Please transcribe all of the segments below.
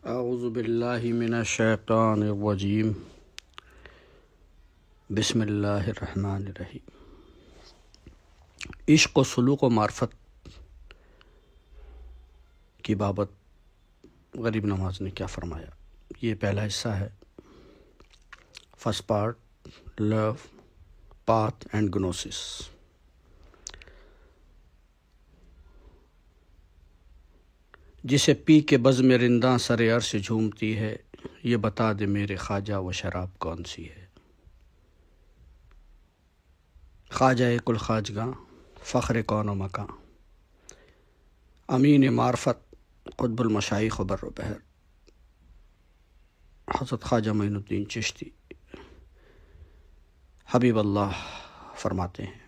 اعوذ باللہ من الشیطان الرجیم بسم اللہ الرحمن الرحیم۔ عشق و سلوک و معرفت کی بابت غریب نواز نے کیا فرمایا، یہ پہلا حصہ ہے۔ First part, love, path and gnosis. جسے پی کے بزم رنداں سر عرش جھومتی ہے، یہ بتا دے میرے خواجہ وہ شراب کون سی ہے۔ خواجہ کل خواجگاں، فخر کون و مکاں، امین معرفت، قطب المشائخ و بر و بحر، حضرت خواجہ معین الدین چشتی حبیب اللہ فرماتے ہیں،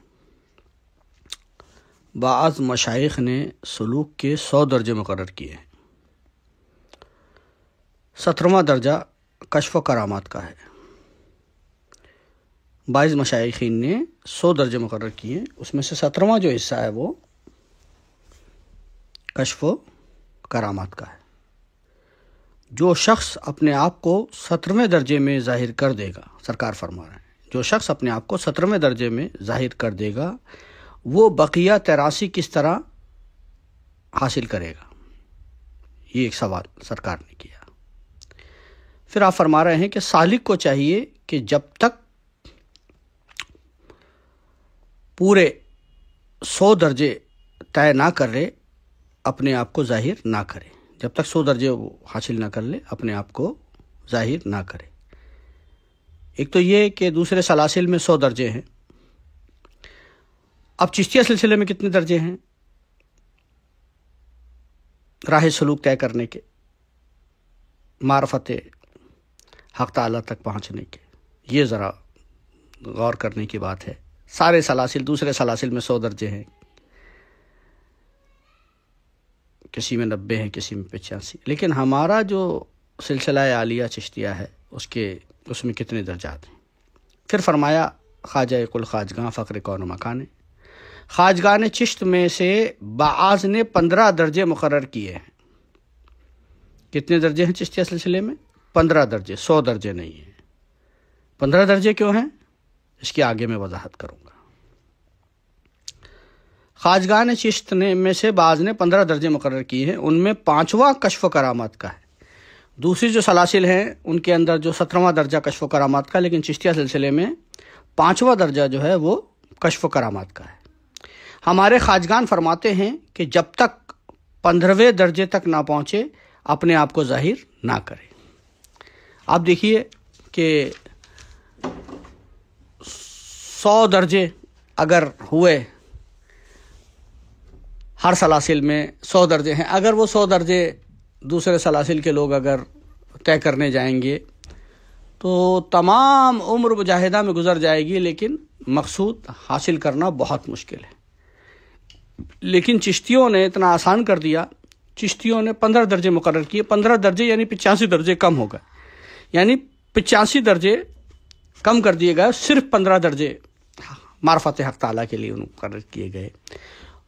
بعض مشائخ نے سلوک کے 100 درجے مقرر کیے ہیں۔ 17واں درجہ کشف و کرامات کا ہے۔ بعض مشائخین نے 100 درجے مقرر کیے، اس میں سے 17واں جو حصہ ہے وہ کشف و کرامات کا ہے۔ جو شخص اپنے آپ کو 17ویں درجے میں ظاہر کر دے گا، سرکار فرما رہے ہیں، جو شخص اپنے آپ کو 17ویں درجے میں ظاہر کر دے گا وہ بقیہ 83 کس طرح حاصل کرے گا، یہ ایک سوال سرکار نے کیا۔ پھر آپ فرما رہے ہیں کہ سالک کو چاہیے کہ جب تک پورے 100 درجے طے نہ کر لے اپنے آپ کو ظاہر نہ کرے، جب تک 100 درجے وہ حاصل نہ کر لے اپنے آپ کو ظاہر نہ کرے۔ ایک تو یہ کہ دوسرے سلاسل میں 100 درجے ہیں۔ اب چشتیہ سلسلے میں کتنے درجے ہیں راہ سلوک طے کرنے کے، معرفت حق تعالیٰ تک پہنچنے کے؟ یہ ذرا غور کرنے کی بات ہے۔ سارے سلاسل، دوسرے سلاسل میں 100 درجے ہیں، کسی میں 90 ہیں، کسی میں 85، لیکن ہمارا جو سلسلہ عالیہ چشتیہ ہے اس میں کتنے درجات ہیں؟ پھر فرمایا خواجہ کل خواجگاں، فخر کون و مکان۔ خواجگان چشت میں سے بعض نے 15 درجے مقرر کیے ہیں۔ کتنے درجے ہیں چشتیہ سلسلے میں؟ 15 درجے، 100 درجے نہیں ہیں۔ 15 درجے کیوں ہیں اس کی آگے میں وضاحت کروں گا۔ خواجگان چشت میں سے بعض نے 15 درجے مقرر کیے ہیں، ان میں 5واں کشف و کرامات کا ہے۔ دوسری جو سلاسل ہیں ان کے اندر جو 17واں درجہ کشف و کرامات کا، لیکن چشتیہ سلسلے میں 5واں درجہ جو ہے وہ کشف و کرامات کا ہے۔ ہمارے خواجگان فرماتے ہیں کہ جب تک 15ویں درجے تک نہ پہنچے اپنے آپ کو ظاہر نہ کرے۔ آپ دیکھیے کہ 100 درجے اگر ہوئے، ہر سلاسل میں 100 درجے ہیں، اگر وہ 100 درجے دوسرے سلاسل کے لوگ اگر طے کرنے جائیں گے تو تمام عمر مجاہدہ میں گزر جائے گی، لیکن مقصود حاصل کرنا بہت مشکل ہے۔ لیکن چشتیوں نے اتنا آسان کر دیا، چشتیوں نے 15 درجے مقرر کیے۔ 15 درجے یعنی 85 درجے کم ہو گئے، یعنی 85 درجے کم کر دیے گئے، صرف 15 درجے معرفت حق تعالیٰ کے لیے مقرر کیے گئے۔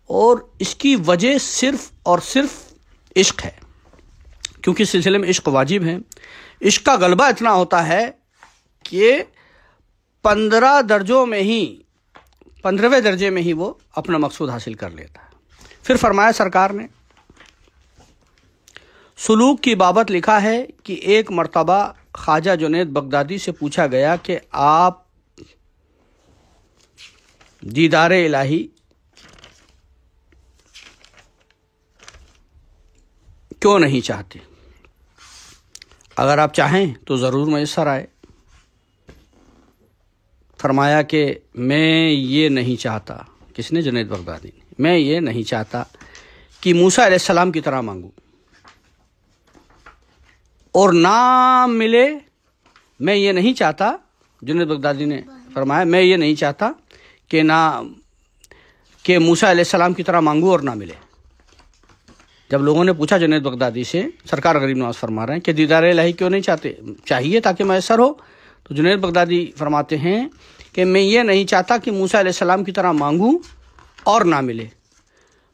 اور اس کی وجہ صرف اور صرف عشق ہے، کیونکہ سلسلے میں عشق واجب ہے۔ عشق کا غلبہ اتنا ہوتا ہے کہ 15 درجوں میں ہی، 15ویں درجے میں ہی وہ اپنا مقصود حاصل کر لیتا ہے۔ پھر فرمایا سرکار نے، سلوک کی بابت لکھا ہے کہ ایک مرتبہ خواجہ جنید بغدادی سے پوچھا گیا کہ آپ دیدار الہی کیوں نہیں چاہتے؟ اگر آپ چاہیں تو ضرور میسر آئے۔ فرمایا کہ میں یہ نہیں چاہتا، کس نے؟ جنید بغدادی نے، میں یہ نہیں چاہتا کہ موسیٰ علیہ السلام کی طرح مانگوں، اور نہ ملے، میں یہ نہیں چاہتا، جنید بغدادی نے فرمایا میں یہ نہیں چاہتا کہ موسیٰ علیہ السلام کی طرح مانگوں اور نہ ملے۔ جب لوگوں نے پوچھا جنید بغدادی سے، سرکار غریب نواز فرما رہے ہیں کہ دیدار الہی کیوں نہیں چاہتے؟ چاہیے تاکہ میسر ہو۔ تو جنید بغدادی فرماتے ہیں کہ میں یہ نہیں چاہتا کہ موسیٰ علیہ السلام کی طرح مانگوں اور نہ ملے،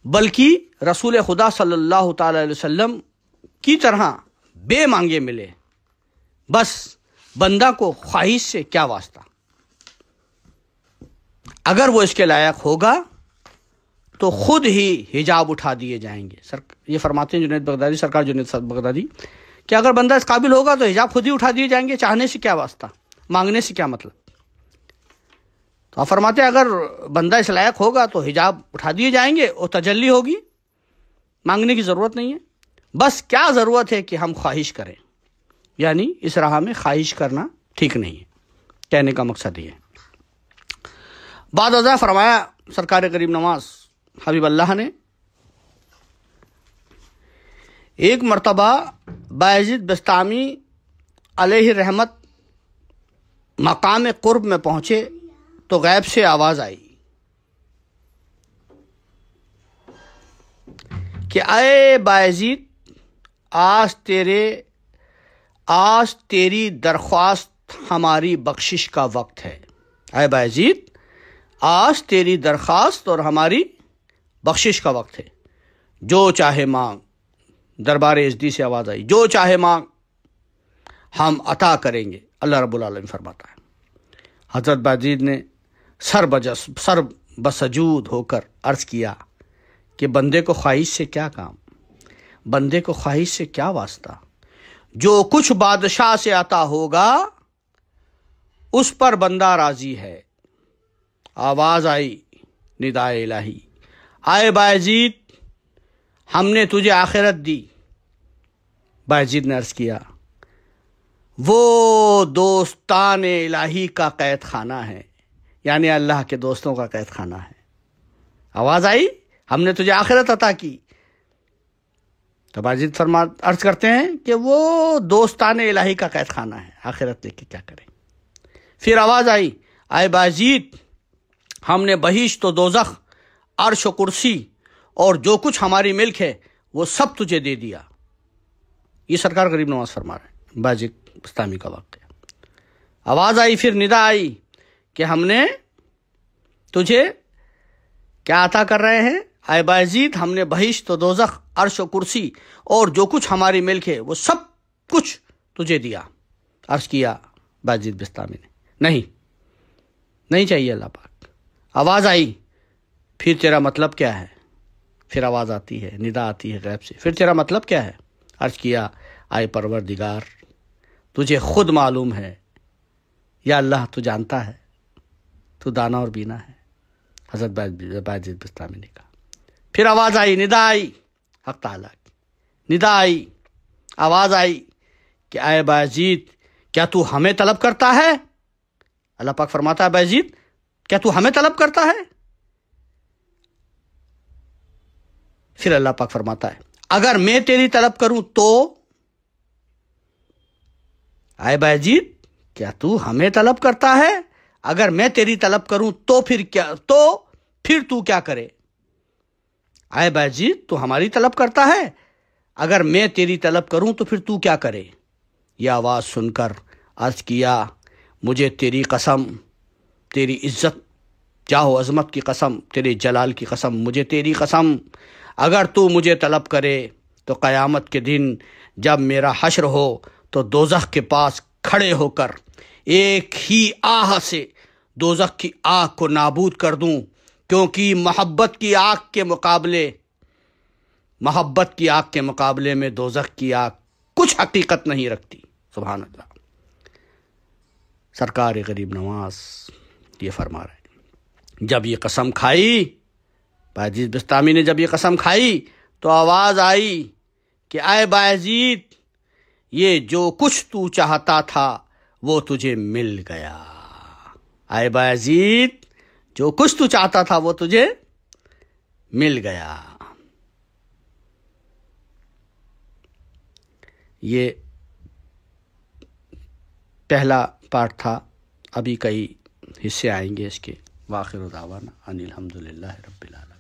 بلکہ رسول خدا صلی اللہ تعالی علیہ وسلم کی طرح بے مانگے ملے، بس بندہ کو خواہش سے کیا واسطہ، اگر وہ اس کے لائق ہوگا تو خود ہی حجاب اٹھا دیے جائیں گے۔ یہ فرماتے ہیں جنید بغدادی، سرکار جنید بغدادی، کہ اگر بندہ اس قابل ہوگا تو حجاب خود ہی اٹھا دیے جائیں گے، چاہنے سے کیا واسطہ، مانگنے سے کیا مطلب۔ تو آپ فرماتے ہیں اگر بندہ اس لائق ہوگا تو حجاب اٹھا دیے جائیں گے اور تجلی ہوگی، مانگنے کی ضرورت نہیں ہے، بس کیا ضرورت ہے کہ ہم خواہش کریں، یعنی اس راہ میں خواہش کرنا ٹھیک نہیں ہے، کہنے کا مقصد یہ ہے۔ بعد ازاں فرمایا سرکار غریب نواز حبیب اللہ نے، ایک مرتبہ بایزید بسطامی علیہ رحمت مقام قرب میں پہنچے تو غیب سے آواز آئی کہ اے بایزید، آج تیری درخواست ہماری بخشش کا وقت ہے۔ اے بایزید، آج تیری درخواست اور ہماری بخشش کا وقت ہے، جو چاہے مانگ۔ دربار ازدی سے آواز آئی، جو چاہے مانگ ہم عطا کریں گے، اللہ رب العالمین فرماتا ہے۔ حضرت بایزید نے سر بسجود ہو کر عرض کیا کہ بندے کو خواہش سے کیا کام، بندے کو خواہش سے کیا واسطہ، جو کچھ بادشاہ سے عطا ہوگا اس پر بندہ راضی ہے۔ آواز آئی ندائے الہی، آئے بایزید، ہم نے تجھے آخرت دی۔ بایزید نے عرض کیا، وہ دوستان الہی کا قید خانہ ہے، یعنی اللہ کے دوستوں کا قید خانہ ہے۔ آواز آئی، ہم نے تجھے آخرت عطا کی۔ تو بایزید عرض کرتے ہیں کہ وہ دوستان الہی کا قید خانہ ہے، آخرت لے کے کیا کریں۔ پھر آواز آئی، آئے بایزید، ہم نے بہشت و دوزخ، عرش و کرسی اور جو کچھ ہماری ملک ہے وہ سب تجھے دے دیا۔ یہ سرکار غریب نواز فرما رہے ہیں، بایزید بسطامی کا واقعہ۔ آواز آئی، پھر ندا آئی کہ ہم نے تجھے کیا عطا کر رہے ہیں، اے بایزید، ہم نے بہشت و دوزخ، عرش و کرسی اور جو کچھ ہماری ملک ہے وہ سب کچھ تجھے دیا۔ عرض کیا بایزید بسطامی نے، نہیں چاہیے اللہ پاک۔ آواز آئی، پھر تیرا مطلب کیا ہے؟ پھر آواز آتی ہے، ندا آتی ہے غیب سے، پھر تیرا مطلب کیا ہے؟ عرض کیا، آئے پروردگار، تجھے خود معلوم ہے، یا اللہ تو جانتا ہے، تو دانا اور بینا ہے۔ حضرت بایزید بسطامی نے کہا۔ پھر آواز آئی، ندا آئی، حق تعالیٰ کی ندا آئی، آواز آئی کہ اے بایزید، کیا تو ہمیں طلب کرتا ہے؟ اللہ پاک فرماتا ہے، بایزید، کیا تو ہمیں طلب کرتا ہے؟ پھر اللہ پاک فرماتا ہے، اگر میں تیری طلب کروں تو؟ اے بایزید، کیا تو ہمیں طلب کرتا ہے؟ اگر میں تیری طلب کروں تو پھر تو کیا کرے؟ اے بایزید، تو ہماری طلب کرتا ہے، اگر میں تیری طلب کروں تو پھر تو کیا کرے؟ یہ آواز سن کر عرض کیا، مجھے تیری قسم، تیری عزت، جاہ و عظمت کی قسم، تیرے جلال کی قسم، مجھے تیری قسم، اگر تو مجھے طلب کرے تو قیامت کے دن جب میرا حشر ہو تو دوزخ کے پاس کھڑے ہو کر ایک ہی آہ سے دوزخ کی آگ کو نابود کر دوں، کیونکہ محبت کی آگ کے مقابلے میں دوزخ کی آگ کچھ حقیقت نہیں رکھتی۔ سبحان اللہ۔ سرکار غریب نواز یہ فرما رہے ہیں، جب یہ قسم کھائی، بایزید بسطامی نے جب یہ قسم کھائی تو آواز آئی کہ اے بایزید، یہ جو کچھ تو چاہتا تھا وہ تجھے مل گیا۔ اے بایزید، جو کچھ تو چاہتا تھا وہ تجھے مل گیا۔ یہ پہلا پارٹ تھا، ابھی کئی حصے آئیں گے اس کے۔ وآخر دعوانا ان الحمدللہ رب العالمین۔